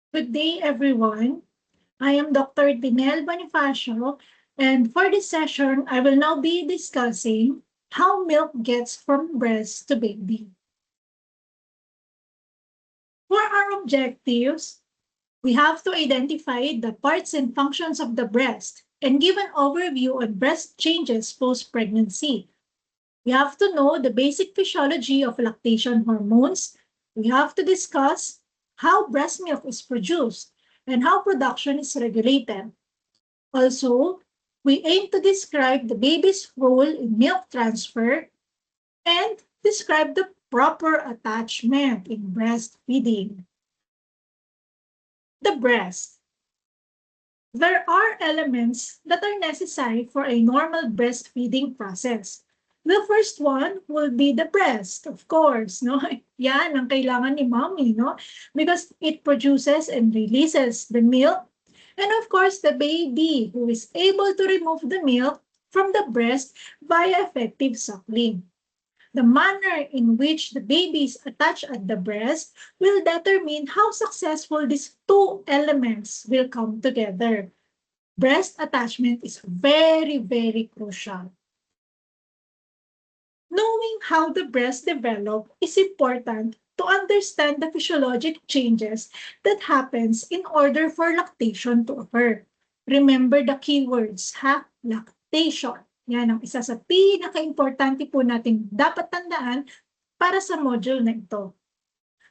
Good day, everyone. I am Dr. Dinel Bonifacio, and for this session, I will now be discussing how milk gets from breast to baby. For our objectives, we have to identify the parts and functions of the breast and give an overview on breast changes post-pregnancy. We have to know the basic physiology of lactation hormones. We have to discuss how breast milk is produced and how production is regulated. Also, we aim to describe the baby's role in milk transfer and describe the proper attachment in breastfeeding. The breast. There are elements that are necessary for a normal breastfeeding process. The first one will be the breast, of course, no? Yan ang kailangan ni mommy, no? Because it produces and releases the milk. And of course, the baby who is able to remove the milk from the breast via effective suckling. The manner in which the baby is attached at the breast will determine how successful these two elements will come together. Breast attachment is very, very crucial. Knowing how the breast develop is important to understand the physiologic changes that happens in order for lactation to occur. Remember the keywords, ha? Lactation. Yan ang isa sa pinaka-importante po natin dapat tandaan para sa module na ito.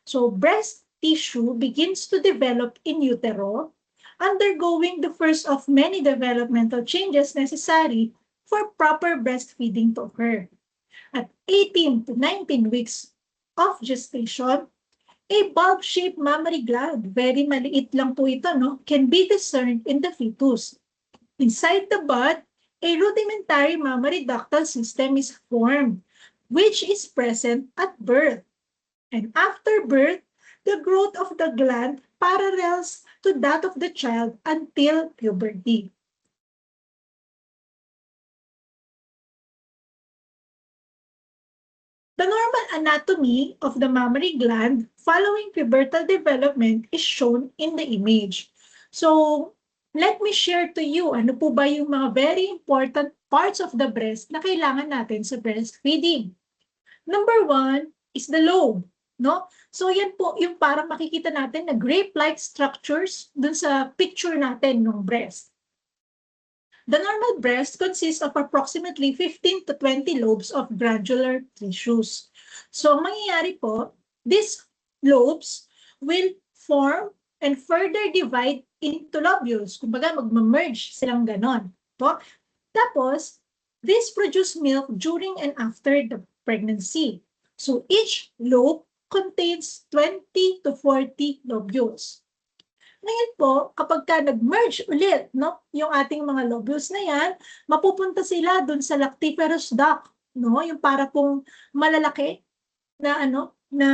So, breast tissue begins to develop in utero, undergoing the first of many developmental changes necessary for proper breastfeeding to occur. At 18 to 19 weeks of gestation, a bulb-shaped mammary gland, very maliit lang po ito, no, can be discerned in the fetus. Inside the bud, a rudimentary mammary ductal system is formed, which is present at birth. And after birth, the growth of the gland parallels to that of the child until puberty. The normal anatomy of the mammary gland following pubertal development is shown in the image. So, let me share to you ano po ba yung mga very important parts of the breast na kailangan natin sa breastfeeding. Number one is the lobe. No? So, yan po yung parang makikita natin na grape-like structures dun sa picture natin ng breast. The normal breast consists of approximately 15 to 20 lobes of glandular tissues. So, ang mangyayari po, these lobes will form and further divide into lobules. Kumbaga, mag-merge silang ganon. Po? Tapos, this produce milk during and after the pregnancy. So, each lobe contains 20 to 40 lobules. Ngayon po, kapag ka nag-merge ulit, no, yung ating mga lobules na yan, mapupunta sila dun sa lactiferous duct, no, yung para pong malalaki na na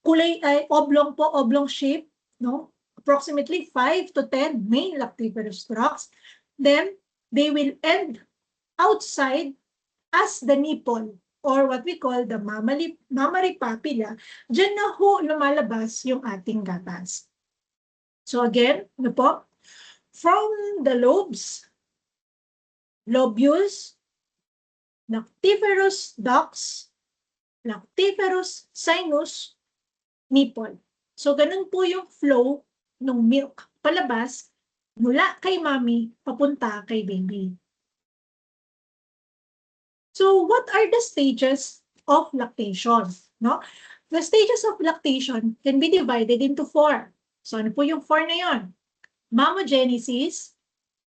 kulay ay oblong shape, no, approximately 5 to 10 main lactiferous ducts. Then they will end outside as the nipple or what we call the mammary papilla. Diyan na ho lumalabas yung ating gatas. So again, ano po? From the lobes, lobules, lactiferous ducts, lactiferous sinus, nipple. So ganun po yung flow ng milk palabas mula kay mommy papunta kay baby. So what are the stages of lactation? No? The stages of lactation can be divided into 4. So ano po yung 4 na yon? Mammogenesis,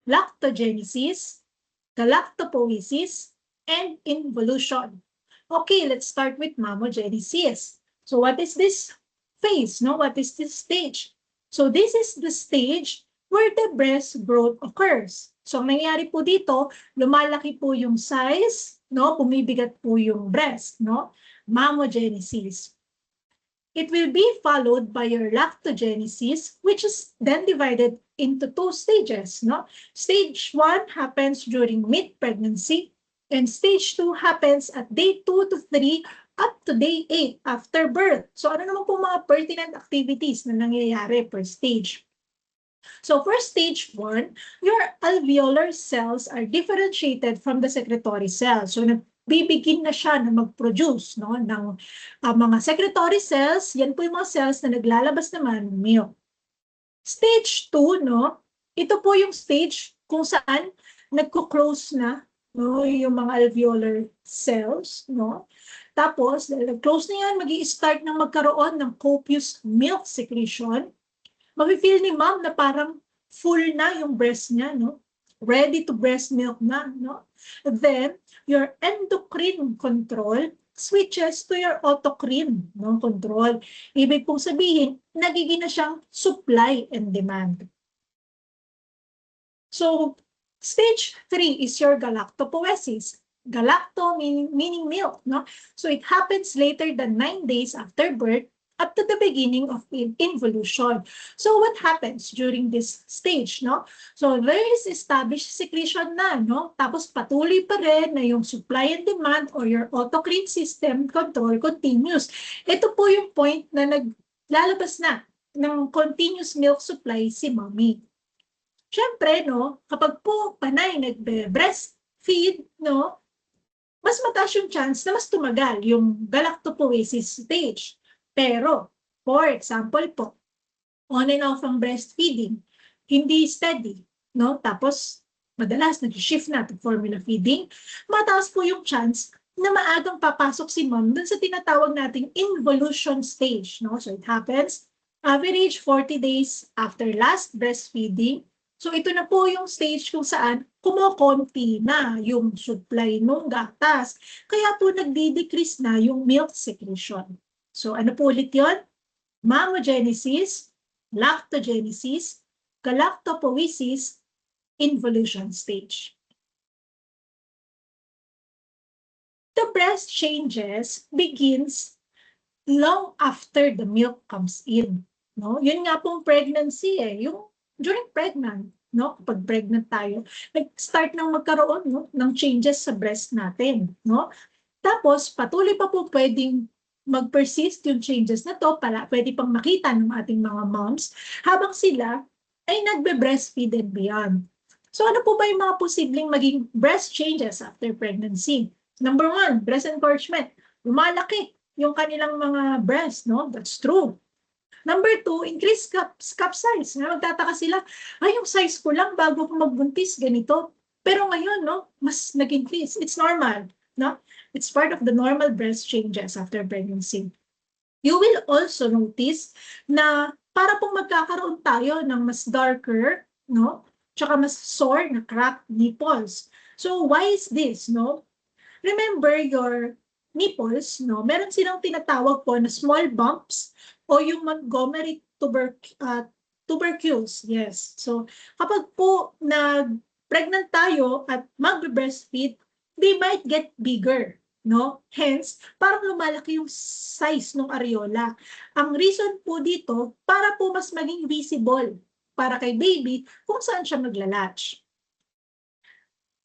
lactogenesis, galactopoiesis, and involution. Okay, let's start with mammogenesis. So what is this phase? No? What is this stage? So this is the stage where the breast growth occurs. So ang nangyayari po dito, lumalaki po yung size, no? Bumibigat po yung breast, no? Mammogenesis. It will be followed by your lactogenesis, which is then divided into 2 stages. No? Stage 1 happens during mid-pregnancy, and stage 2 happens at day 2 to 3 up to day 8 after birth. So ano naman po mga pertinent activities na nangyayari per stage? So for stage 1, your alveolar cells are differentiated from the secretory cells. So nagbibigin na siya na mag-produce no, ng mga secretory cells. Yan po yung mga cells na naglalabas naman ng milk. Stage 2, no, ito po yung stage kung saan nagko-close na no, yung mga alveolar cells. No? Tapos, close na yan, mag-i-start ng magkaroon ng copious milk secretion. Mafe-feel ni mom na parang full na yung breast niya, no? Ready to breast milk na, no? Then, your endocrine control switches to your autocrine, no, control. Ibig pong sabihin, nagiging na siyang supply and demand. So, stage 3 is your galactopoiesis. Galacto meaning milk, no? So, it happens later than 9 days after birth up to the beginning of involution. So what happens during this stage, no? So there is established secretion na, no? Tapos patuloy pa rin na yung supply and demand or your autocrine system control continues. Ito po yung point na naglalabas na ng continuous milk supply si mommy. Siyempre, no, kapag po panay nagbe-breastfeed, no, mas mataas yung chance na mas tumagal yung galactopoiesis stage. Pero, for example po, on and off ang breastfeeding, hindi steady, no? Tapos, madalas nag-shift na to formula feeding, mataas po yung chance na maagang papasok si mom dun sa tinatawag nating involution stage, no? So, it happens average 40 days after last breastfeeding. So, ito na po yung stage kung saan kumokonti na yung supply ng gatas. Kaya po nagdi-decrease na yung milk secretion. So ano po ulit yun? Mammogenesis, lactogenesis, galactopoiesis, involution stage. The breast changes begins long after the milk comes in. No? Yun nga pong pregnancy yung during pregnant, no? Kapag pregnant tayo, nag-start nang magkaroon no, ng changes sa breast natin. No? Tapos patuloy pa po pwedeng mag-persist yung changes na to para pwede pang makita ng ating mga moms habang sila ay nagbe-breastfeed and beyond. So ano po ba yung mga posibleng maging breast changes after pregnancy? Number 1, breast encouragement. Lumalaki yung kanilang mga breast, no? That's true. Number 2, increased cup size. Magtataka sila, ay yung size ko lang bago ko magbuntis, ganito. Pero ngayon, no, mas nag-increase. It's normal, no? It's part of the normal breast changes after pregnancy. You will also notice na para pong magkakaroon tayo ng mas darker, no? Tsaka mas sore na cracked nipples. So why is this, no? Remember your nipples, no? Meron silang tinatawag po na small bumps o yung Montgomery tubercules. Yes. So kapag po pregnant tayo at magbe-breastfeed, they might get bigger. No? Hence, parang lumalaki yung size ng areola. Ang reason po dito, para po mas maging visible para kay baby kung saan siya maglalatch.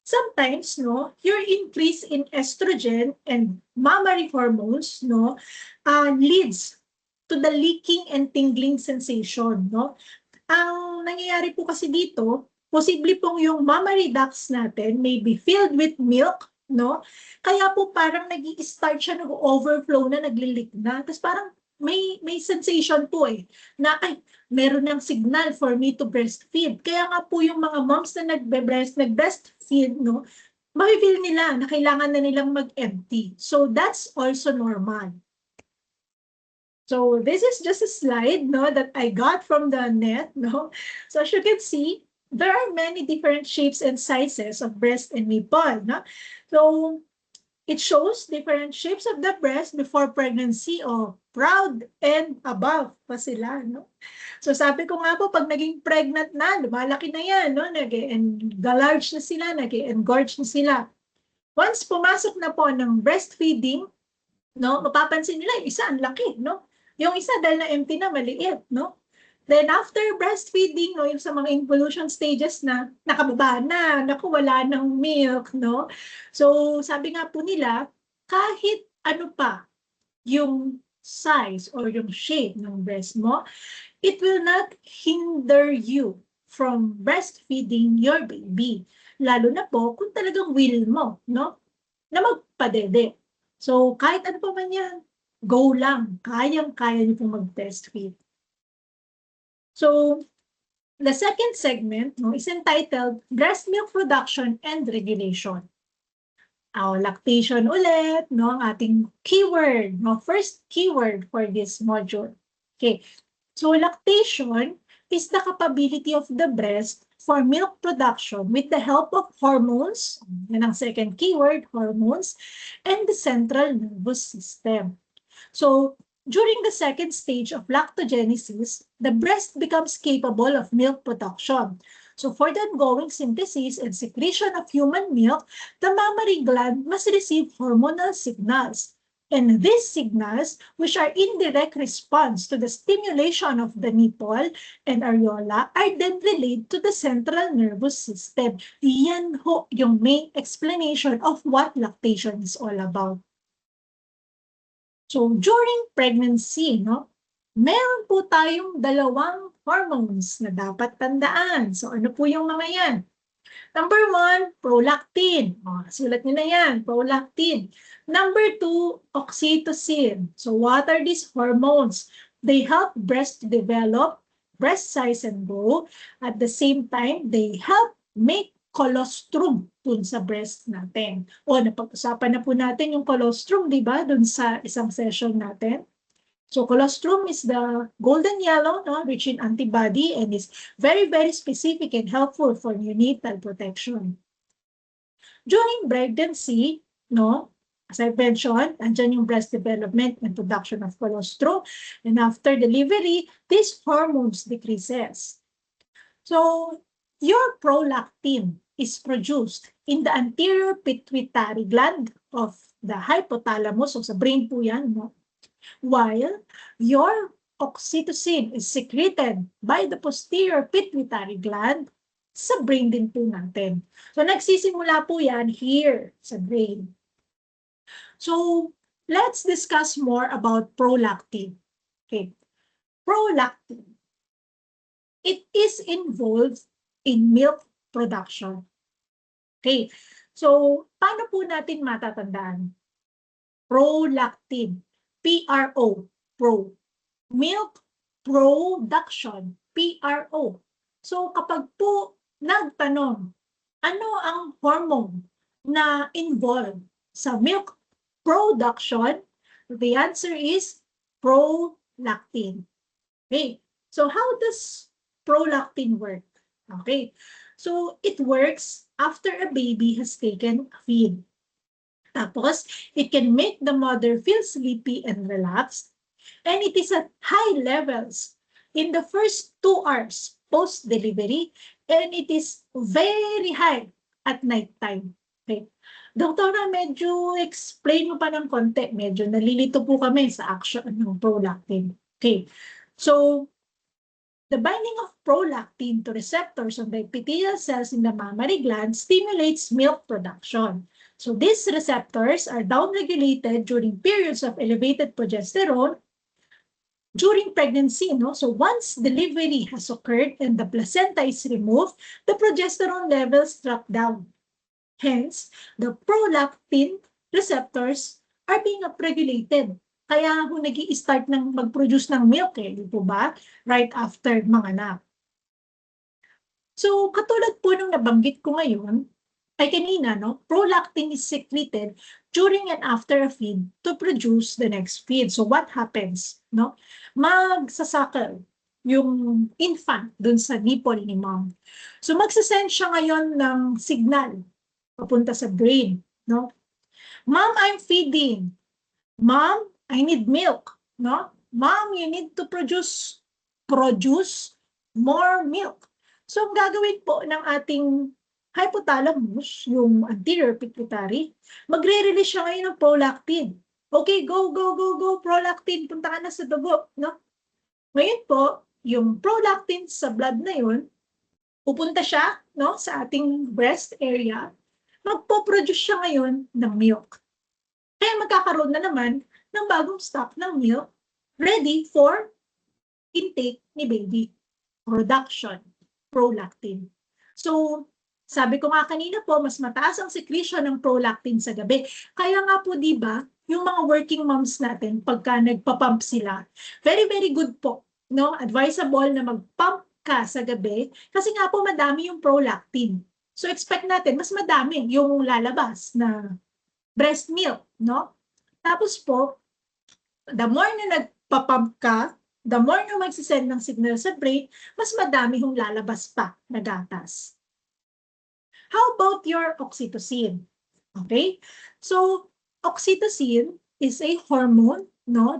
Sometimes, no, your increase in estrogen and mammary hormones, no, leads to the leaking and tingling sensation, no. Ang nangyayari po kasi dito, posible pong yung mammary ducts natin may be filled with milk, no? Kaya po parang nag-i-start siya, nag-overflow na, nagli-leak na. Tapos parang may sensation po na ay, meron ng signal for me to breastfeed. Kaya nga po yung mga moms na nag-breastfeed, no, ma-feel nila na kailangan na nilang mag-empty. So that's also normal. So this is just a slide, no, that I got from the net, no. So as you can see, there are many different shapes and sizes of breast and nipple, no? So it shows different shapes of the breast before pregnancy, proud and above pa sila, no? So sabi ko nga po, pag naging pregnant na, lumalaki na yan, no? Nag-enlarge na sila, nag-engorge na sila. Once pumasok na po ng breastfeeding, no, mapapansin nila, yung isa ang laki, no? Yung isa dahil na empty na, maliit, no? Then after breastfeeding, no, yung sa mga involution stages na, nakababa na, naku, wala ng milk, no? So sabi nga po nila, kahit ano pa, yung size or yung shape ng breast mo, it will not hinder you from breastfeeding your baby. Lalo na po kung talagang will mo, no? Na magpadede. So, kahit ano pa man yan, go lang. Kayang-kaya niyo pong mag-breastfeed. So, the second segment no, is entitled Breast Milk Production and Regulation. Lactation ulit, no, ang ating keyword, no, first keyword for this module. Okay, so lactation is the capability of the breast for milk production with the help of hormones, yan ang second keyword, hormones, and the central nervous system. So, during the second stage of lactogenesis, the breast becomes capable of milk production. So for the ongoing synthesis and secretion of human milk, the mammary gland must receive hormonal signals. And these signals, which are indirect response to the stimulation of the nipple and areola, are then relayed to the central nervous system. Yan ho yung main explanation of what lactation is all about. So during pregnancy, no, meron po tayong dalawang hormones na dapat tandaan. So ano po yung mga yan? Number 1, prolactin. Sulat nyo na yan, prolactin. Number 2, oxytocin. So what are these hormones? They help breast to develop, breast size and grow. At the same time, they help make colostrum dun sa breast natin. Napag-usapan na po natin yung colostrum, di ba? Dun sa isang session natin. So colostrum is the golden yellow, no, rich in antibody and is very, very specific and helpful for neonatal protection. During pregnancy, no, as I mentioned, andyan yung breast development and production of colostrum. And after delivery, these hormones decreases. So your prolactin is produced in the anterior pituitary gland of the hypothalamus. So sa brain po yan, no? While your oxytocin is secreted by the posterior pituitary gland sa brain din po natin. So nagsisimula po yan here sa brain. So let's discuss more about prolactin. Okay. Prolactin. It is involved in milk production. Okay. So paano po natin matatandaan? Prolactin. PRO, pro. Milk production, PRO. So kapag po nagtanong, ano ang hormone na involved sa milk production, the answer is prolactin. Okay, so how does prolactin work? Okay, so it works after a baby has taken a feed. Tapos, it can make the mother feel sleepy and relaxed. And it is at high levels in the first 2 hours post-delivery. And it is very high at nighttime. Okay. Doktora, medyo explain mo pa ng konti. Medyo nalilito po kami sa action ng prolactin. Okay. So, the binding of prolactin to receptors on the epithelial cells in the mammary gland stimulates milk production. So these receptors are downregulated during periods of elevated progesterone during pregnancy. No? So once delivery has occurred and the placenta is removed, the progesterone levels drop down. Hence, the prolactin receptors are being upregulated. Kaya kung nag-i-start ng mag-produce ng milk, di po ba? Right after manganak. So katulad po nung nabanggit ko ngayon, ay kanina, no, prolactin is secreted during and after a feed to produce the next feed. So what happens? No? Magsasakal yung infant dun sa nipple ni mom. So magsasend siya ngayon ng signal papunta sa brain. No? Mom, I'm feeding. Mom, I need milk. No? Mom, you need to produce more milk. So ang gagawin po ng ating hypothalamus, yung anterior pituitary, magre-release siya ngayon ng prolactin. Okay, go, go, go, go, prolactin, punta ka na sa dugo, no? Ngayon po, yung prolactin sa blood na yun, pupunta siya, no, sa ating breast area, magpo-produce siya ngayon ng milk. Kaya magkakaroon na naman ng ng bagong stock ng milk ready for intake ni baby. Production, prolactin. So, sabi ko nga kanina po, mas mataas ang secretion ng prolactin sa gabi. Kaya nga po, di ba, yung mga working moms natin, pagka nagpa-pump sila, very, very good po. No? Advisable na mag-pump ka sa gabi kasi nga po madami yung prolactin. So, expect natin, mas madami yung lalabas na breast milk. No? Tapos po, the more na nagpa-pump ka, the more na magsisend ng signal sa brain, mas madami yung lalabas pa na gatas. How about your oxytocin? Okay? So, oxytocin is a hormone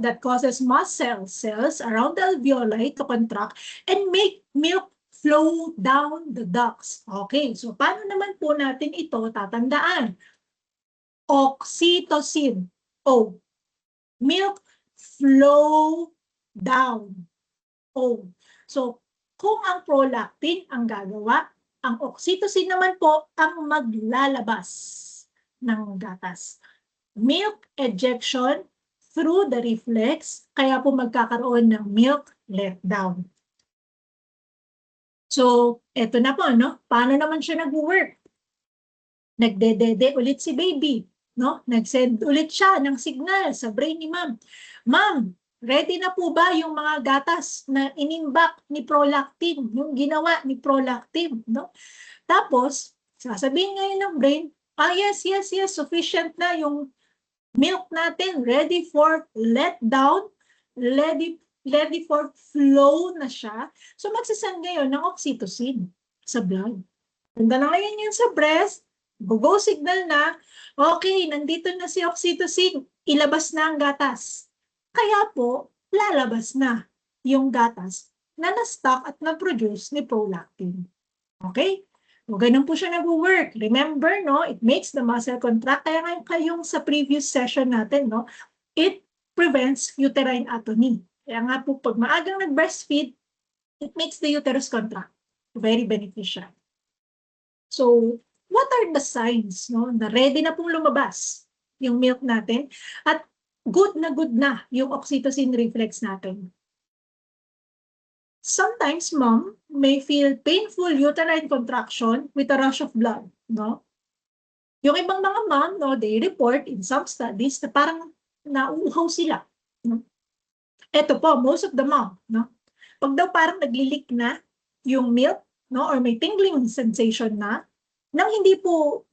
that causes muscle cells around the alveoli to contract and make milk flow down the ducts. Okay, so paano naman po natin ito tatandaan? Oxytocin. O. Milk flow down. O. So, kung ang prolactin ang gagawa, ang oxytocin naman po ang maglalabas ng gatas. Milk ejection through the reflex, kaya po magkakaroon ng milk letdown. So, eto na po, no? Paano naman siya nag-work? Nagdedede ulit si baby, no? Nag-send ulit siya ng signal sa brain ni ma'am. Ma'am, ready na po ba yung mga gatas na inimbak ni prolactin, yung ginawa ni prolactin, no? Tapos, sasabihin ngayon ng brain, yes, sufficient na yung milk natin, ready for letdown, ready for flow na siya. So, magsasend ngayon ng oxytocin sa blood. Ganda na ngayon yun sa breast, go signal na, okay, nandito na si oxytocin, ilabas na ang gatas. Kaya po, lalabas na yung gatas na na-stock at na-produce ni prolactin. Okay? So, ganun po siya nag-work. Remember, no, it makes the muscle contract. Kaya nga kayong sa previous session natin, no, it prevents uterine atony. Kaya nga po, pag maagang nag-breastfeed, it makes the uterus contract. Very beneficial. So, what are the signs, no, na ready na pong lumabas yung milk natin at good na yung oxytocin reflex natin? Sometimes mom may feel painful uterine contraction with a rush of blood, no? Yung ibang mga mom, no, they report in some studies na parang nauuhaw sila, no? Ito po, most of the mom, no? Pag daw parang naglilik na yung milk, no, or may tingling sensation na, nang hindi po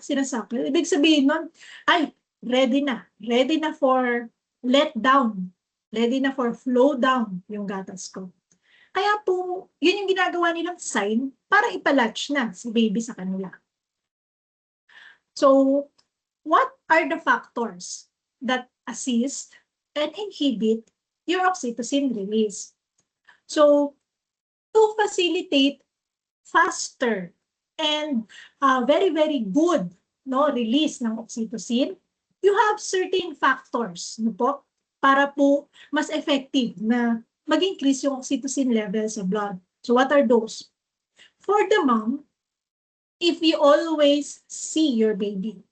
sinasakal, ibig sabihin nun, ay, ready na for let down, ready na for flow down yung gatas ko. Kaya po, yun yung ginagawa nilang sign para ipalatch na si baby sa kanila. So, what are the factors that assist and inhibit your oxytocin release? So, to facilitate faster and very, very good, no, release ng oxytocin, you have certain factors, no po, para po mas effective na mag-increase yung oxytocin level sa blood. So what are those? For the mom, if you always see your baby,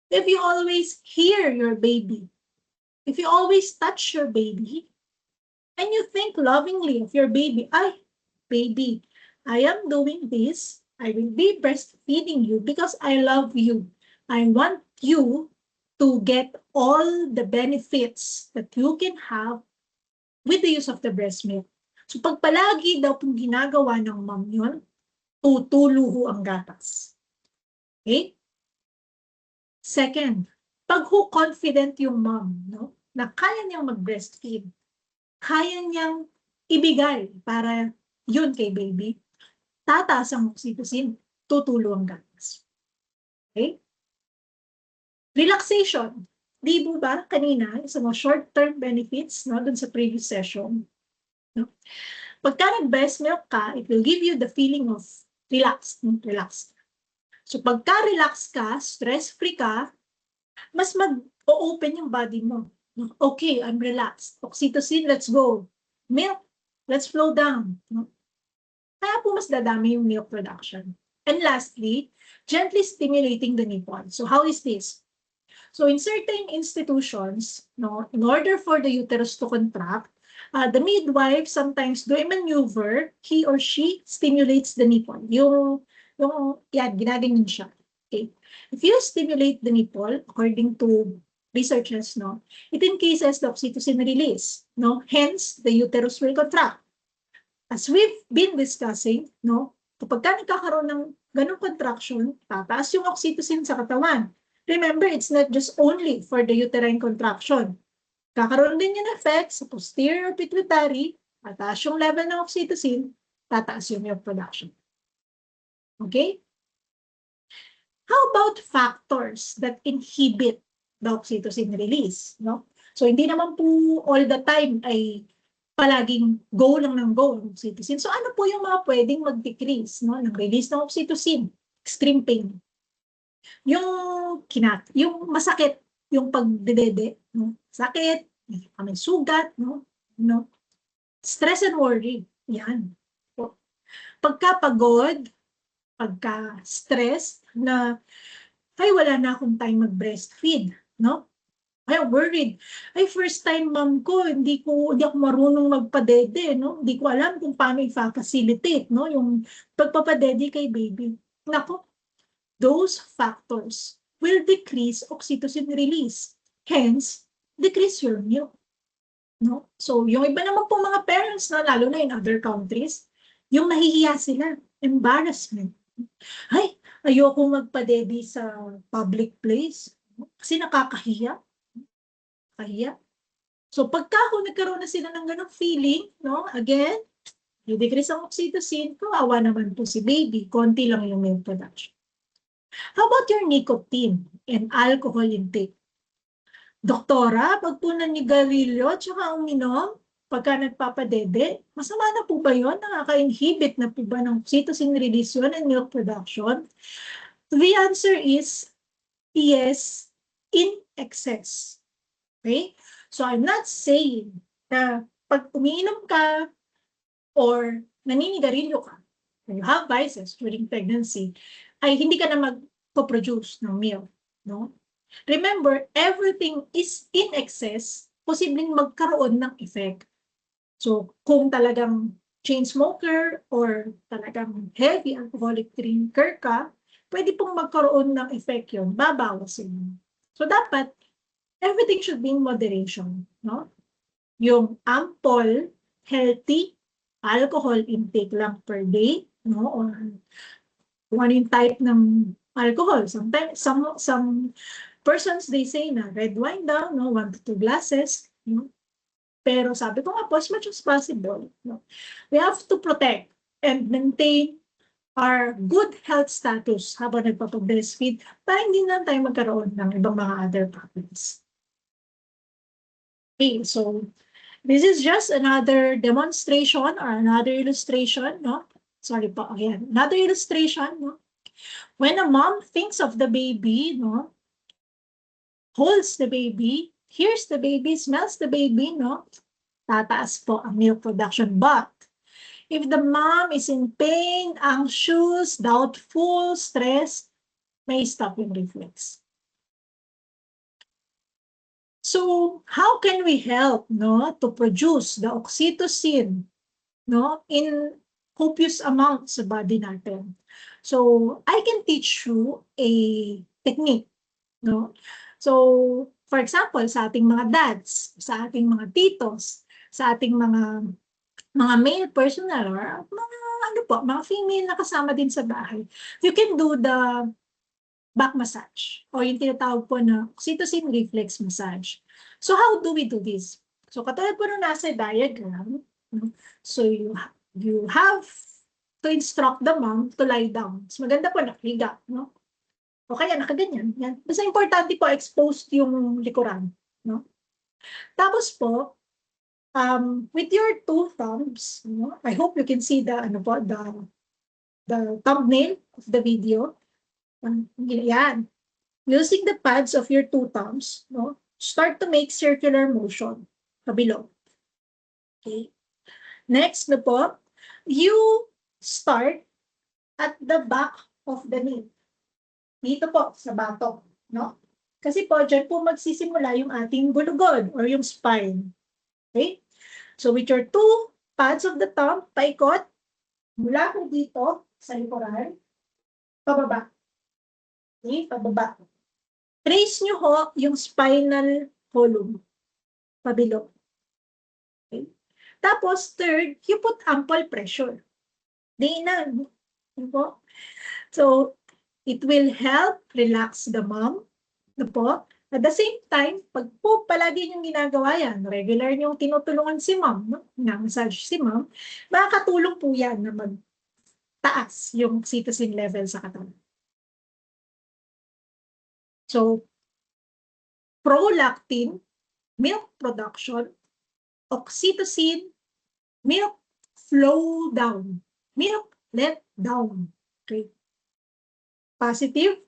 if you always hear your baby, if you always touch your baby, and you think lovingly of your baby, ay, baby, I am doing this, I will be breastfeeding you because I love you. I want you to get all the benefits that you can have with the use of the breast milk. So pag palagi daw pong ginagawa ng mom yun, tutulo ang gatas. Okay? Second, pag confident yung mom, no, na kaya niyang mag-breastfeed, kaya niyang ibigay para yun kay baby, tataas ang oxytocin, tutulo ang gatas. Okay? Relaxation. Di po ba kanina, sa mga short-term benefits, no, dun sa previous session, no? Pagka nag-breast milk ka, it will give you the feeling of relaxed. So pagka relax ka, stress-free ka, mas mag-open yung body mo. Okay, I'm relaxed. Oxytocin, let's go. Milk, let's flow down. No? Kaya po mas dadami yung milk production. And lastly, gently stimulating the nipple. So how is this? So in certain institutions, no, in order for the uterus to contract, the midwife sometimes do a maneuver, he or she stimulates the nipple. Yan, ginaganyan siya. Okay. If you stimulate the nipple, according to researchers, no, it increases the oxytocin release, no, hence the uterus will contract. As we've been discussing, no, kapag ka nagkakaroon ng ganong contraction, tataas yung oxytocin sa katawan. Remember, it's not just only for the uterine contraction. Kakaroon din yung effect sa posterior pituitary, tataas yung level ng oxytocin, tataas yung milk production. Okay? How about factors that inhibit the oxytocin release? No? So, hindi naman po all the time ay palaging go lang ng go ng oxytocin. So, ano po yung mga pwedeng mag-decrease, no, ng release ng oxytocin? Extreme pain. Yung masakit, yung pagdedede, no? Sakit, may sugat, no? Stress and worry, yan. Pagkapagod, pagka-stress, na, ay, wala na akong time mag-breastfeed, no? Ay, worried. Ay, first time mom ko, hindi ako marunong magpadede, no? Hindi ko alam kung paano i-facilitate, no? Yung pagpapadede kay baby. Nako, those factors will decrease oxytocin release. Hence, decrease your milk. No? So, yung iba naman po mga parents, na lalo na in other countries, yung nahihiya sila, embarrassment. Ay, ayoko magpadede sa public place kasi nakakahiya. So, pagka nagkaroon na sila ng ganong feeling, no, again, yung decrease ang oxytocin, kawawa naman po si baby, konti lang yung milk production. How about your nicotine and alcohol intake? Doktora, pag po nanigarilyo at saka uminom, pagka nagpapadede, masama na po ba yun? Nakaka-inhibit na po ba ng oxytocin release yun and milk production? The answer is yes, in excess. Okay? So I'm not saying na pag umiinom ka or naninigarilyo ka, or you have vices during pregnancy, ay hindi ka na mag-produce ng milk. No? Remember, everything is in excess, posibleng magkaroon ng effect. So kung talagang chain smoker or talagang heavy alcoholic drinker ka, pwede pong magkaroon ng effect yun, babawasin. So dapat, everything should be in moderation, no? Yung ample, healthy alcohol intake lang per day, no? Or kung ano yung type ng alcohol. Sometimes, some persons, they say na red wine daw, no? 1 to 2 glasses, no? Pero sabi ko nga po, as much as possible, no? We have to protect and maintain our good health status habang nagpapag-breastfeed para hindi na tayo magkaroon ng ibang mga other problems. Okay, so this is just another demonstration or another illustration, no? Sorry po, again, another illustration, no? When a mom thinks of the baby, no? Holds the baby, hears the baby, smells the baby, no? Tataas po ang milk production. But if the mom is in pain, anxious, doubtful, stressed, may stop yung reflex. So, how can we help, no, to produce the oxytocin, no, in copious amounts sa body natin? So, I can teach you a technique, no? So, for example, sa ating mga dads, sa ating mga titos, sa ating mga male personnel or mga female na kasama din sa bahay, you can do the back massage o yung tinatawag po na oxytocin reflex massage. So how do we do this? So katulad po nung nasa diagram, so you have to instruct the mom to lie down. Mas maganda po nakahiga, no? O kaya nakaganyan. Yan. Basta importante po exposed yung likuran, no? Tapos po, with your two thumbs, no? I hope you can see the thumbnail of the video. Yan. Using the pads of your two thumbs, no, start to make circular motion kabilog. Okay. Next na po, you start at the back of the knee. Dito po sa batok, no? Kasi po, dyan po magsisimula yung ating gulugod or yung spine. Okay? So with your two pads of the thumb, paikot, mula po dito sa likuran, pababa. Okay? Pababa. Trace nyo ho yung spinal column. Pabilog. Okay? Tapos, third, you put ample pressure. Di na. Po? So, it will help relax the mom. Po? At the same time, pag po palagi niyong ginagawa yan, regular niyong tinutulungan si mom, no? Na-massage si mom, makakatulong po yan na magtaas yung oxytocin level sa katawan. So, prolactin, milk production, oxytocin, milk flow down, milk let down. Okay. Positive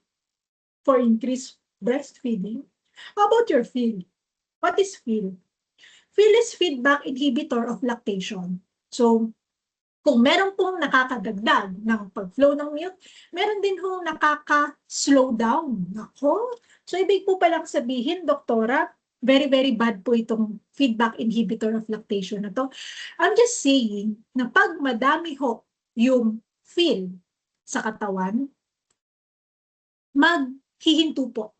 for increased breastfeeding. How about your feel? What is feel? Feel is feedback inhibitor of lactation. So, kung meron pong nakakadagdag ng pag-flow ng milk, meron din hong nakaka-slow down. Nako. So, ibig po palang sabihin, doktora, very, very bad po itong feedback inhibitor of lactation na to. I'm just saying na pag madami ho yung feel sa katawan, maghihinto po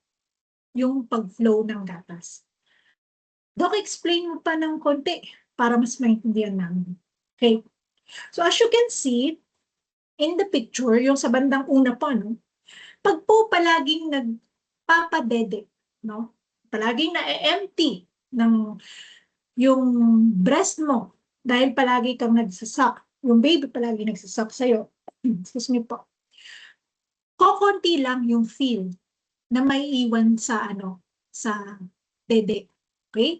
yung pag-flow ng gatas. Doc, explain mo pa ng konti para mas maintindihan namin. Okay. So as you can see, in the picture, yung sa bandang una po, no? Pag po palaging nagpapadede, no? Palaging na-empty ng yung breast mo dahil palagi kang nagsasak, yung baby palagi nagsasak sa'yo, excuse me po, kokonti lang yung feel na may iwan sa sa dede. Okay?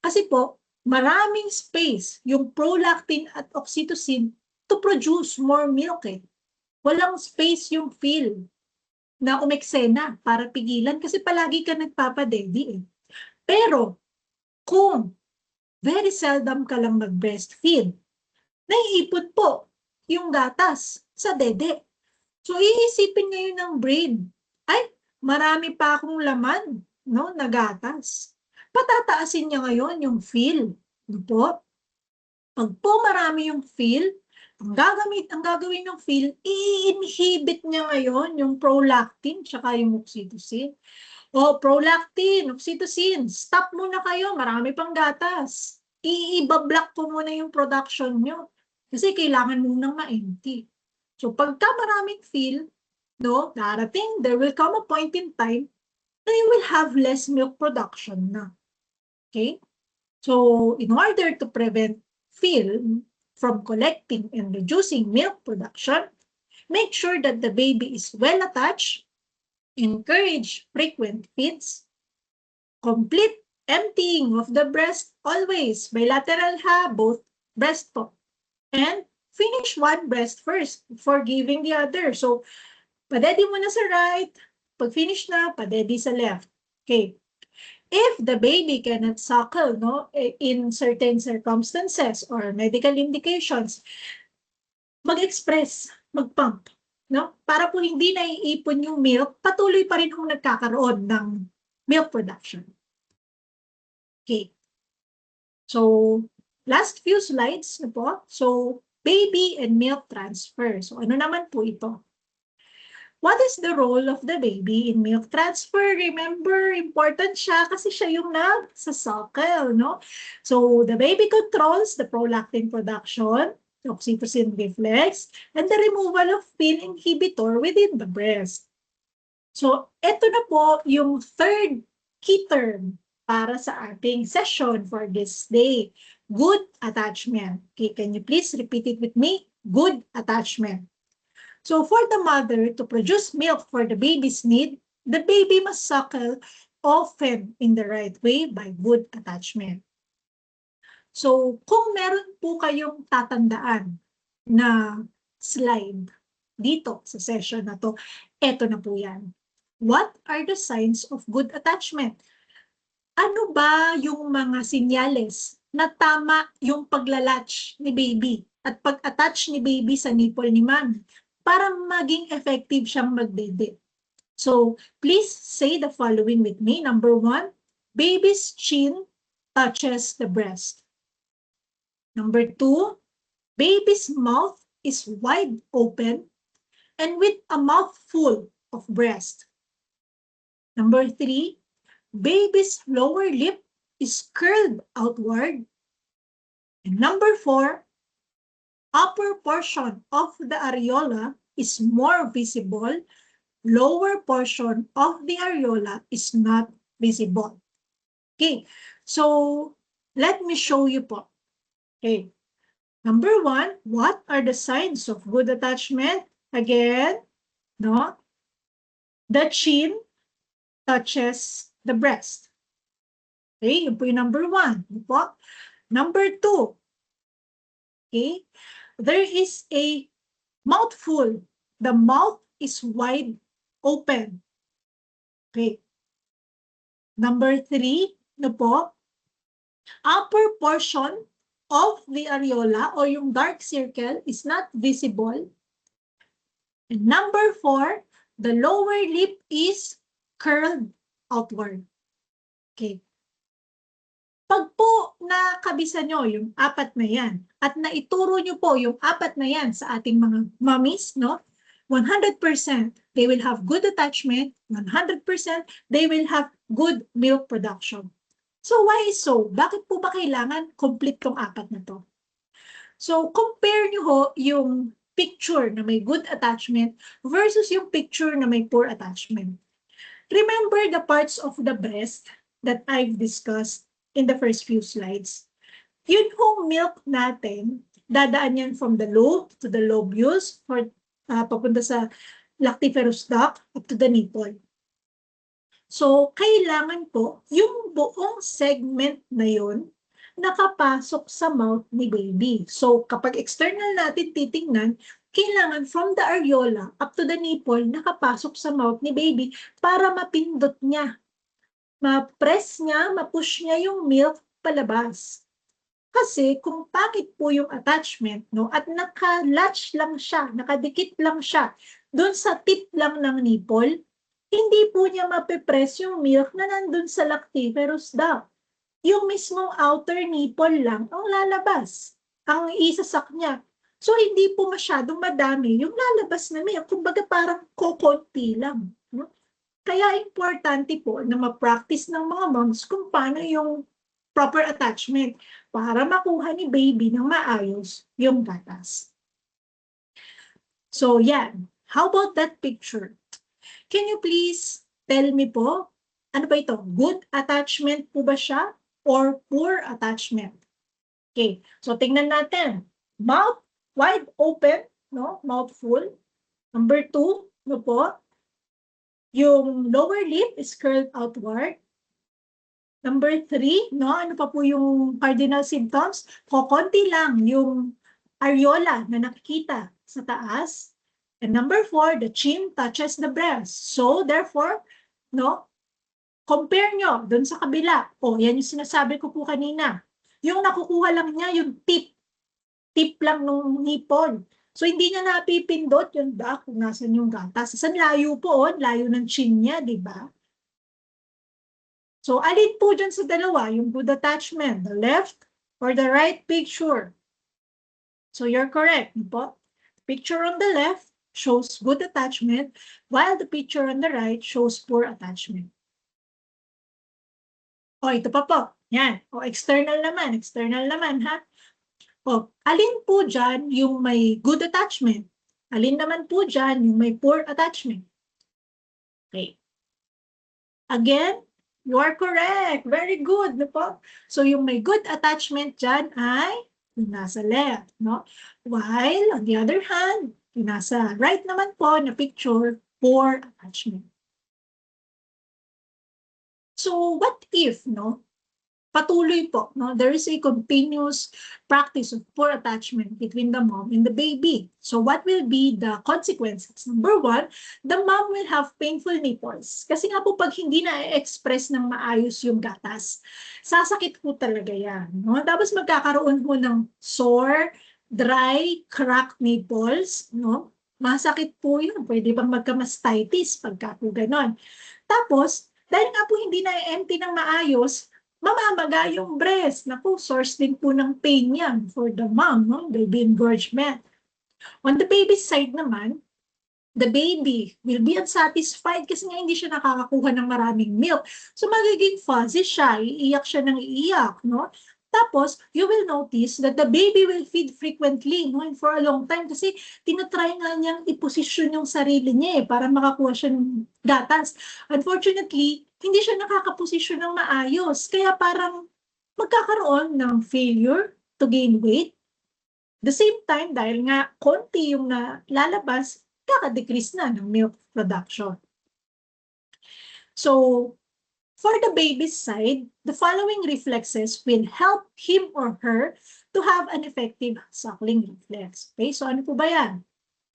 Kasi po, maraming space yung prolactin at oxytocin to produce more milk eh. Walang space yung feel na umeksena para pigilan kasi palagi ka nagpapadede eh. Pero, kung very seldom ka lang mag-breastfeed, naiipot po yung gatas sa dede. So, iisipin ngayon ng brain, ay, marami pa akong laman, no, na gatas. Patataasin niya ngayon yung feel. Ano po? Pag po marami yung feel, ang gagawin ng feel, i-inhibit niya ngayon yung prolactin tsaka yung oxytocin. O, prolactin, oxytocin, stop muna kayo, marami pang gatas. I-block ko muna yung production nyo. Kasi kailangan munang ma-empty. So, pagka maraming feel, no, darating, there will come a point in time na you will have less milk production na. Okay? So, in order to prevent feel from collecting and reducing milk production, make sure that the baby is well attached, encourage frequent feeds, complete emptying of the breast always, bilateral ha, both breast po, and finish one breast first before giving the other. So, padedi mo na sa right, pag finish na, padedi sa left. Okay. If the baby cannot suckle, no, in certain circumstances or medical indications, mag-express, mag-pump, no? Para po hindi naiipon yung milk, patuloy pa rin kung nagkakaroon ng milk production. Okay. So, last few slides na po. So, baby and milk transfer. So, ano naman po ito? What is the role of the baby in milk transfer? Remember, important siya kasi siya yung nagsasuckle, no? So, the baby controls the prolactin production, the oxytocin reflex, and the removal of feel inhibitor within the breast. So, ito na po yung third key term para sa ating session for this day. Good attachment. Okay, can you please repeat it with me? Good attachment. So for the mother to produce milk for the baby's need, the baby must suckle often in the right way by good attachment. So kung meron po kayong tatandaan na slide dito sa session na to, eto na po yan. What are the signs of good attachment? Ano ba yung mga sinyales na tama yung paglalatch ni baby at pag-attach ni baby sa nipple ni mami para maging effective siyang magdede? So please say the following with me. Number 1, baby's chin touches the breast. Number 2, baby's mouth is wide open and with a mouthful of breast. Number 3, baby's lower lip is curled outward. And number 4, upper portion of the areola is more visible, lower portion of the areola is not visible. Okay, so let me show you po. Okay, number 1, what are the signs of good attachment? Again, no, the chin touches the breast. Okay, yun po yung number 1. Yun po. Number 2, okay, there is a mouthful. The mouth is wide open. Okay. Number 3, no po, upper portion of the areola or yung dark circle is not visible. And number 4, the lower lip is curled outward. Okay. Pag po nakabisa nyo yung 4 na yan at naituro nyo po yung 4 na yan sa ating mga mommies, no? 100% they will have good attachment, 100% they will have good milk production. So why so? Bakit po ba kailangan complete tong 4 na to? So compare nyo ho yung picture na may good attachment versus yung picture na may poor attachment. Remember the parts of the breast that I've discussed in the first few slides. Yun hong milk natin, dadaan yan from the lobe to the lobules or papunta sa lactiferous duct up to the nipple. So, kailangan po yung buong segment na yun nakapasok sa mouth ni baby. So, kapag external natin titingnan, kailangan from the areola up to the nipple nakapasok sa mouth ni baby para mapindot niya. Ma-press niya, ma-push niya yung milk palabas. Kasi kung pangit po yung attachment, no, at naka-latch lang siya, nakadikit lang siya doon sa tip lang ng nipple, hindi po niya mapipress yung milk na nandun sa lactiferous duct. Yung mismong outer nipple lang ang lalabas, ang isasak niya. So, hindi po masyadong madami yung lalabas na milk. Kumbaga parang kokonti lang. No? Kaya importante po na ma-practice ng mga moms kung paano yung proper attachment para makuha ni baby ng maayos yung gatas. So, yan. How about that picture? Can you please tell me po, ano ba ito? Good attachment po ba siya or poor attachment? Okay, so tingnan natin. Mouth wide open, no? Mouth full. Number 2, no po? Yung lower lip is curled outward. Number 3, no? Ano pa po yung cardinal symptoms? Kokonti lang yung areola na nakikita sa taas. And number 4, the chin touches the breast. So, therefore, no, compare nyo dun sa kabila. O, yan yung sinasabi ko po kanina. Yung nakukuha lang niya, yung tip lang nung nipple. So, hindi niya napipindot yung duct kung nasan yung gatas. Saan layo po, layo ng chin niya, di ba? So, alin po dyan sa dalawa, yung good attachment, the left or the right picture? So, you're correct, di po? Picture on the left shows good attachment, while the picture on the right shows poor attachment. O, ito pa po. Yan. O, external naman, ha? O, alin po dyan yung may good attachment? Alin naman po dyan yung may poor attachment? Okay. Again, you are correct. Very good, no po? So, yung may good attachment dyan ay yung nasa left, no? While, on the other hand, yung nasa right naman po na picture, poor attachment. So, what if, no? Patuloy po, no? There is a continuous practice of poor attachment between the mom and the baby. So, what will be the consequences? Number 1, the mom will have painful nipples. Kasi nga po, pag hindi na-express ng maayos yung gatas, sasakit po talaga yan, no? Tapos magkakaroon po ng sore, dry, cracked nipples, no? Masakit po yun. Pwede bang magka-mastitis pagka po ganon. Tapos, dahil nga po hindi na-empty ng maayos, mamamaga yung breast. Naku, source din po ng pain yan for the mom, no? Baby engorgement. On the baby's side naman, the baby will be unsatisfied kasi nga hindi siya nakakakuha ng maraming milk. So magiging fuzzy siya, iiyak siya ng iiyak, no? Tapos, you will notice that the baby will feed frequently, no? And for a long time kasi tinatry nga niyang iposisyon yung sarili niya para makakuha siya ng gatas. Unfortunately, hindi siya nakakaposisyon ng maayos. Kaya parang magkakaroon ng failure to gain weight. The same time, dahil nga konti yung nalalabas, kaka-decrease na ng milk production. So, for the baby's side, the following reflexes will help him or her to have an effective suckling reflex. Okay, so ano po ba yan?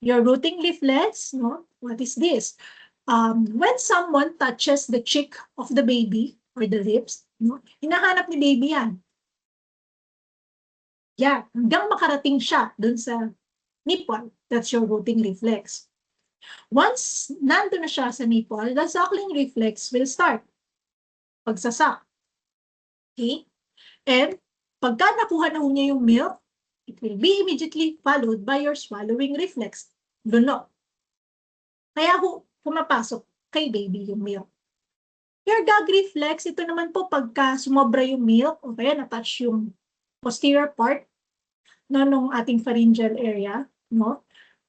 Your rooting reflex, no? What is this? When someone touches the cheek of the baby or the lips, no? Hinahanap ni baby yan. Yeah, hanggang makarating siya dun sa nipple. That's your rooting reflex. Once nandun na siya sa nipple, the suckling reflex will start. Pagsasak. Okay? And pagka nakuha na niya yung milk, it will be immediately followed by your swallowing reflex. Lunok. Kaya pumapasok kay baby yung milk. Your gag reflex, ito naman po pagka sumobra yung milk o kaya na-touch yung posterior part no, nung ating pharyngeal area, no?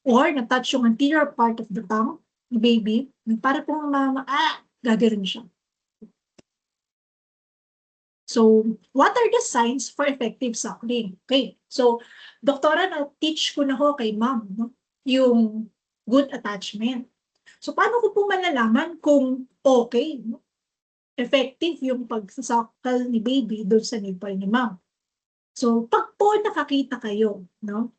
Or na-touch yung anterior part of the tongue ni baby, para pong gagarin siya. So, what are the signs for effective suckling? Okay, so, doktora, na-teach ko na ho kay ma'am, no? Yung good attachment. So, paano ko po malalaman kung okay, no? Effective yung pagsasakal ni baby doon sa nipple ni ma'am? So, pag po nakakita kayo, no,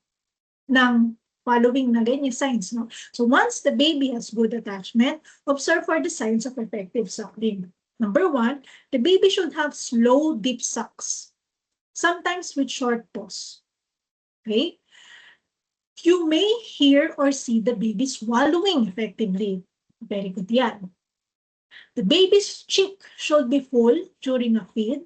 ng following na ganyan signs, no? So, once the baby has good attachment, observe for the signs of effective suckling. Number 1, the baby should have slow, deep sucks, sometimes with short pause. Okay? You may hear or see the baby swallowing effectively. Very good yan. The baby's cheek should be full during a feed,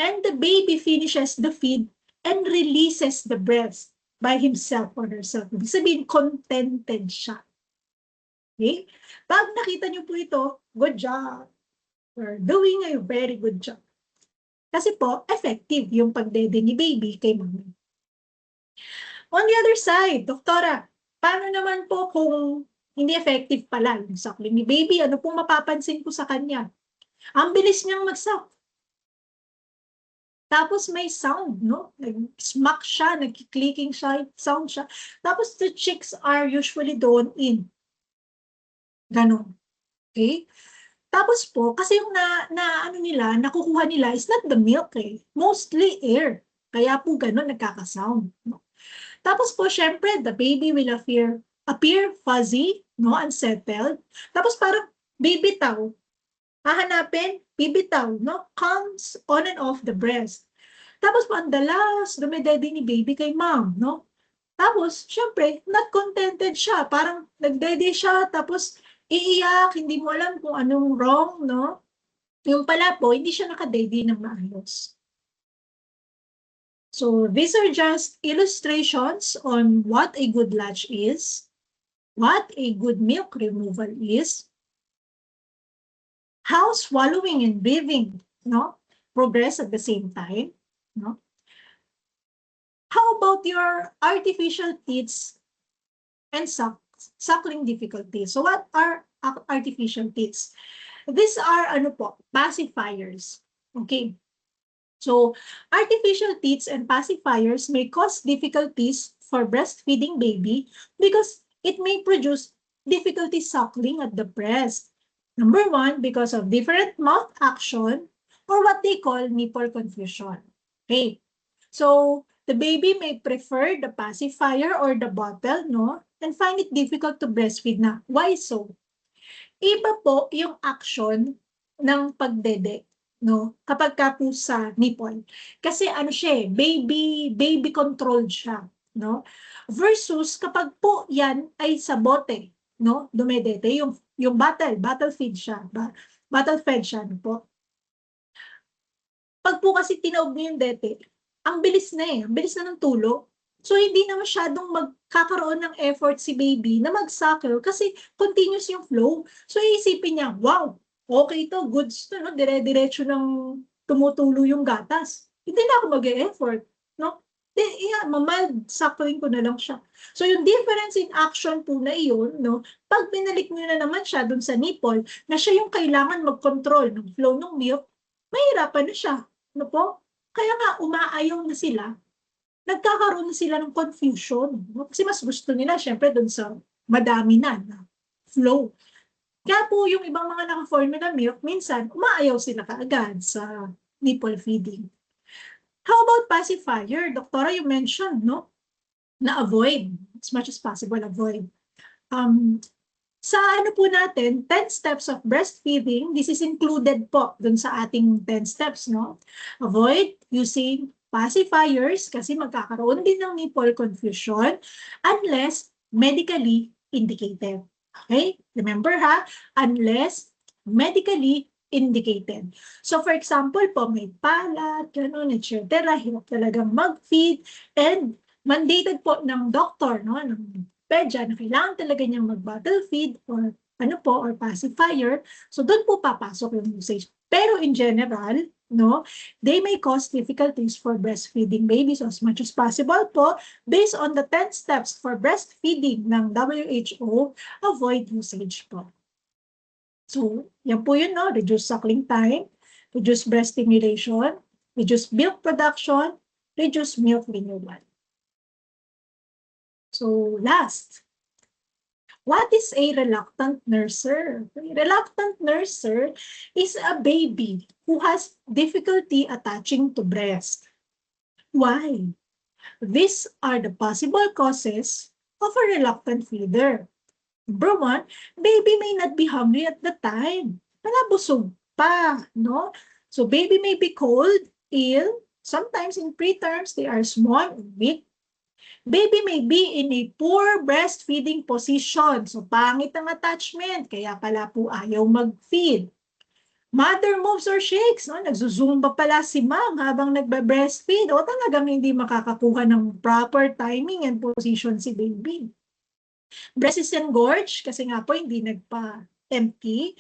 and the baby finishes the feed and releases the breast by himself or herself. Ibig sabihin, contented siya. Okay? Pag nakita niyo po ito, good job. You're doing a very good job. Kasi po, effective yung pagdede ni baby kay mami. On the other side, doktora, paano naman po kung hindi effective pala yung suckling ni baby? Ano pong mapapansin ko sa kanya? Ang bilis niyang mag-suck. Tapos may sound, no? Nag-smack siya, nag-clicking sound siya. Tapos the cheeks are usually drawn in. Ganon. Okay? Tapos po, kasi yung nakukuha nila is not the milk eh. Mostly air. Kaya po ganon nagkakasound. No? Tapos po, syempre, the baby will appear fuzzy, no? Unsettled. Tapos parang bibitaw. Hahanapin, bibitaw, no? Comes on and off the breast. Tapos po, ang dalas, dumedede ni baby kay mom, no? Tapos, syempre, not contented siya. Parang nagdede siya, tapos iiyak, hindi mo alam kung anong wrong, no? Yung pala po, hindi siya nakadede ng maayos. So, these are just illustrations on what a good latch is, what a good milk removal is, how swallowing and breathing, no, progress at the same time, no? How about your artificial teats and suckling difficulties? So what are artificial teats? These are pacifiers. Okay. So artificial teats and pacifiers may cause difficulties for breastfeeding baby because it may produce difficulty suckling at the breast. Number 1, because of different mouth action or what they call nipple confusion. Okay. So the baby may prefer the pacifier or the bottle, no? And find it difficult to breastfeed na. Why so? Iba po yung action ng pagdede, no? Kapag ka po sa nipple. Kasi baby controlled siya. no? Versus kapag po yan ay sa bote, no? Dumedete, yung bottle feed siya, bottle fed siya, no po? Pag po kasi tinaob mo yung dete, ang bilis na ang bilis na ng tulo. So, hindi na masyadong magkakaroon ng effort si baby na mag-suckle kasi continuous yung flow. So, iisipin niya, wow, okay to, goods to, no? Dire-diretso ng tumutulo yung gatas. Hindi na ako mag-e-effort, no? Mild suckling ko na lang siya. So, yung difference in action po na iyon, no? Pag binalik nyo na naman siya dun sa nipple, na siya yung kailangan mag-control ng flow ng milk, mahirapan na siya. Ano po? Kaya nga, umaayaw na sila. Nagkakaroon na sila ng confusion. Kasi mas gusto nila, syempre, dun sa madami na flow. Kaya po, yung ibang mga naka-formula milk, minsan, umaayaw sila kaagad sa nipple feeding. How about pacifier? Doktora, you mentioned, no? Na avoid. As much as possible, avoid. Sa ano po natin, 10 steps of breastfeeding, this is included po dun sa ating 10 steps, no? Avoid using pacifiers kasi magkakaroon din ng nipple confusion unless medically indicated. Okay? Remember ha, unless medically indicated. So for example po, may palat, gano'n, etc. Hirap talagang mag-feed and mandated po ng doctor, no? Ng pedya na kailangan talaga niyang mag-bottle feed or ano po, or pacifier. So doon po papasok yung usage. Pero in general, no, they may cause difficulties for breastfeeding babies as much as possible po. Based on the 10 steps for breastfeeding ng WHO, avoid usage po. So, yan po yun, no? Reduce suckling time, reduce breast stimulation, reduce milk production, reduce milk renewal. So, last, what is a reluctant nurser? A reluctant nurser is a baby who has difficulty attaching to breast. Why? These are the possible causes of a reluctant feeder. Number one, baby may not be hungry at the time. Malabusog pa, no? So, baby may be cold, ill. Sometimes in preterms, they are small and weak. Baby may be in a poor breastfeeding position. So, pangit ang attachment. Kaya pala po ayaw mag-feed. Mother moves or shakes. No? Nagzuzumba pala si mom habang nagbe-breastfeed. O talagang hindi makakakuha ng proper timing and position si baby. Breast is engorged kasi nga po hindi nagpa-empty.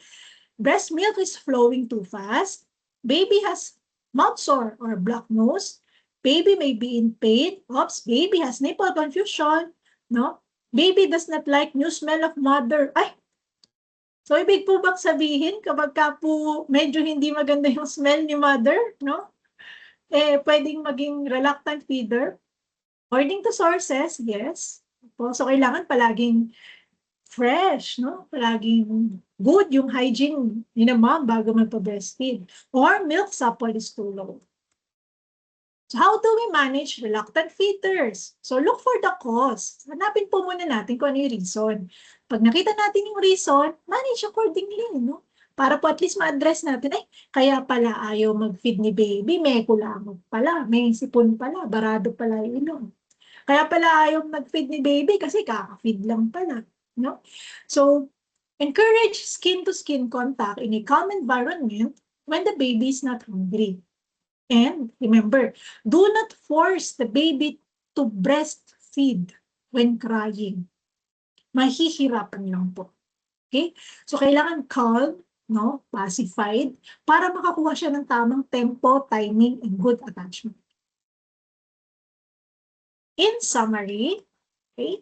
Breast milk is flowing too fast. Baby has mouth sore or blocked nose. Baby may be in pain. Oops, baby has nipple confusion. No? Baby does not like new smell of mother. Ay! So, ibig po bang sabihin kapag ka po medyo hindi maganda yung smell ni mother, no? Pwedeng maging reluctant feeder. According to sources, yes. So, kailangan palaging fresh, no? Palaging good yung hygiene ni na mom bago magpa-breastfeed. Or milk supply is too low. So how do we manage reluctant feeders? So look for the cause. Hanapin po muna natin kung ano yung reason. Pag nakita natin yung reason, manage accordingly, no? Para po at least ma-address natin, ay, kaya pala ayaw mag-feed ni baby, may kulamog pala, may sipon pala, barado pala yung ilong. Kaya pala ayaw mag-feed ni baby kasi kaka-feed lang pala, no? So, encourage skin-to-skin contact in a calm environment when the baby is not hungry. And remember, do not force the baby to breastfeed when crying. Mahihirapan lang po. Okay? So, kailangan calm, no? Pacified, para makakuha siya ng tamang tempo, timing, and good attachment. In summary, okay?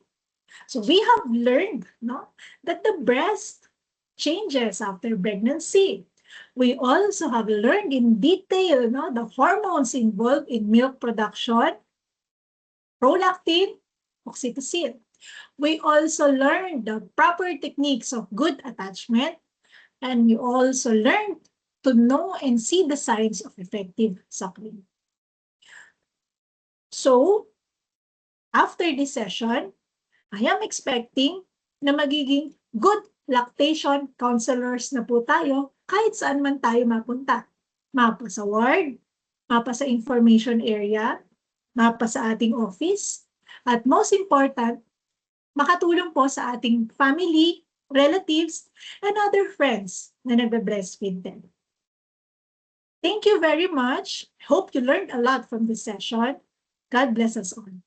So, we have learned, no, that the breast changes after pregnancy. We also have learned in detail, no, the hormones involved in milk production, prolactin, oxytocin. We also learned the proper techniques of good attachment, and we also learned to know and see the signs of effective suckling. So, after this session, I am expecting na magiging good lactation counselors na po tayo kahit saan man tayo mapunta. Mapa sa ward, mapa sa information area, mapa sa ating office, At most important, makatulong po sa ating family, relatives, and other friends na nagbe-breastfeed din. Thank you very much. Hope you learned a lot from this session. God bless us all.